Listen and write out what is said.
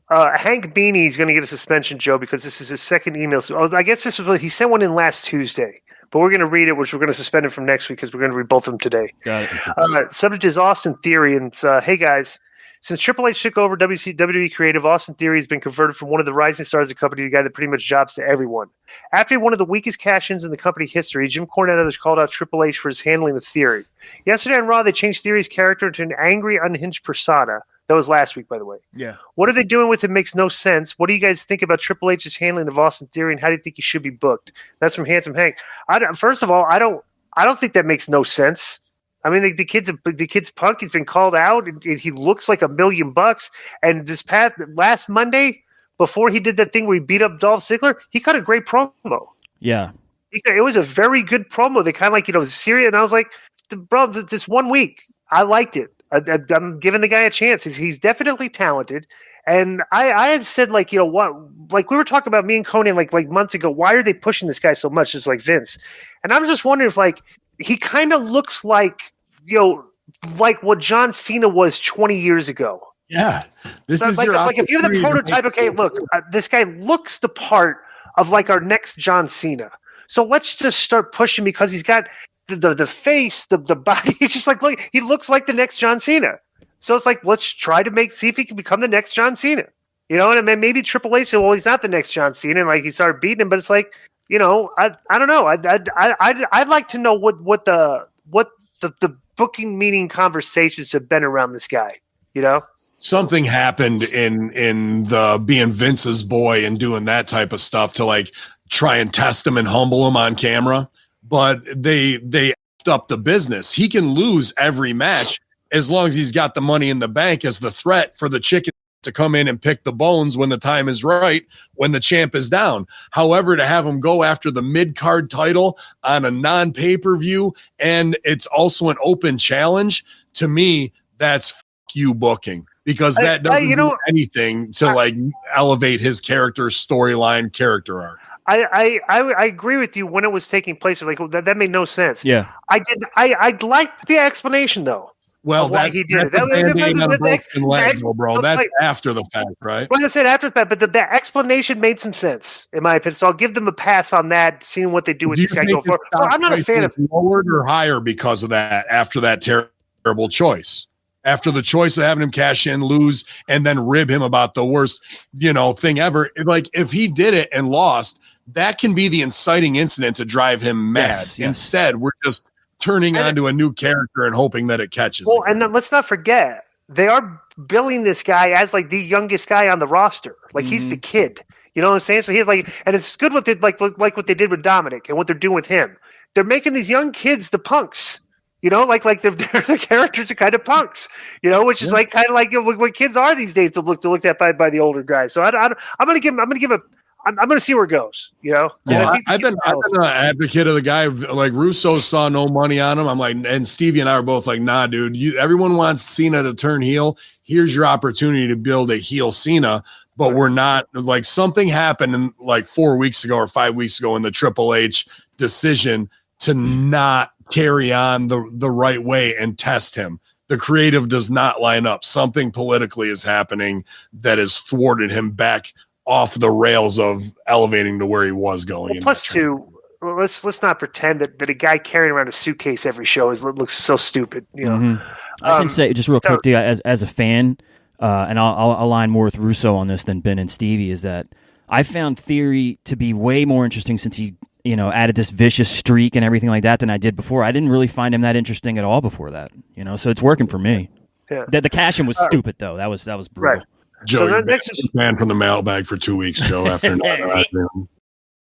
Hank Beanie is going to get a suspension, Joe, because this is his second email. So, I guess this was he sent one in last Tuesday, but we're going to read it, which we're going to suspend him from next week because we're going to read both of them today. Got it. Subject is Austin Theory, and it's, hey guys, since Triple H took over WWE Creative, Austin Theory has been converted from one of the rising stars of the company to a guy that pretty much jobs to everyone. After one of the weakest cash-ins in the company history, Jim Cornette and others called out Triple H for his handling of Theory. Yesterday on Raw, they changed Theory's character into an angry, unhinged persona. That was last week, by the way. Yeah. What are they doing with it? Makes no sense. What do you guys think about Triple H's handling of Austin Theory, and how do you think he should be booked? That's from Handsome Hank. First of all, I don't think that makes no sense. I mean, the kid's punk. He's been called out, and he looks like $1 million. And last Monday, before he did that thing where he beat up Dolph Ziggler, he cut a great promo. Yeah. It was a very good promo. They kind of like, serious. And I was like, bro, this 1 week, I liked it. I'm giving the guy a chance. He's definitely talented. And I had said, like, what, like we were talking about me and Conan like months ago, why are they pushing this guy so much? Just like Vince. And I was just wondering if, like, he kind of looks like, like what John Cena was 20 years ago. Yeah. This is like if you're the prototype, okay, look, this guy looks the part of like our next John Cena. So let's just start pushing because he's got the face, the body. He's just like, look, he looks like the next John Cena. So it's like, let's try to see if he can become the next John Cena. And I mean, maybe Triple H said, well, he's not the next John Cena, and like he started beating him. But it's like, I don't know. I'd like to know what the booking meeting conversations have been around this guy. Something happened in the being Vince's boy and doing that type of stuff to like try and test him and humble him on camera. But they effed up the business. He can lose every match as long as he's got the money in the bank as the threat for the chicken to come in and pick the bones when the time is right, when the champ is down. However, to have him go after the mid-card title on a non-pay-per-view, and it's also an open challenge, to me, that's you booking. Because that doesn't do anything to like elevate his character's storyline, character arc. I agree with you when it was taking place. Like that made no sense. Yeah, I liked the explanation though. Well, why he did it. That was bro. That's after the fact, right? Well, I said after the fact, but the explanation made some sense in my opinion. So I'll give them a pass on that. Seeing what they do with this guy going forward. Well, I'm not a fan of lowered or higher because of that. After that terrible choice. After the choice of having him cash in, lose, and then rib him about the worst, thing ever. Like if he did it and lost, that can be the inciting incident to drive him mad. Yes. Instead, we're just turning onto a new character and hoping that it catches. Well, and then let's not forget, they are billing this guy as like the youngest guy on the roster. Like he's the kid. You know what I'm saying? So he's like, and it's good what they like what they did with Dominic and what they're doing with him. They're making these young kids the punks. Like the characters are kind of punks, which is like kind of like what kids are these days to look at by the older guys. So I'm going to see where it goes, Yeah, I've been an advocate of the guy. Like Russo saw no money on him. I'm like, and Stevie and I are both like, nah, dude, everyone wants Cena to turn heel. Here's your opportunity to build a heel Cena, but we're not like something happened in like 4 weeks ago or 5 weeks ago in the Triple H decision to not carry on the right way and test him. The creative does not line up. Something politically is happening that has thwarted him back off the rails of elevating to where he was going. Well, plus two, let's not pretend that a guy carrying around a suitcase every show looks so stupid. Mm-hmm. I can say just real quick, too, as a fan, and I'll align more with Russo on this than Ben and Stevie, is that I found Theory to be way more interesting since he added this vicious streak and everything like that than I did before. I didn't really find him that interesting at all before that, so it's working for me. Yeah. The cash-in was stupid, though. That was brutal. Right. Joe, so next is banned from the mailbag for 2 weeks, Joe, after not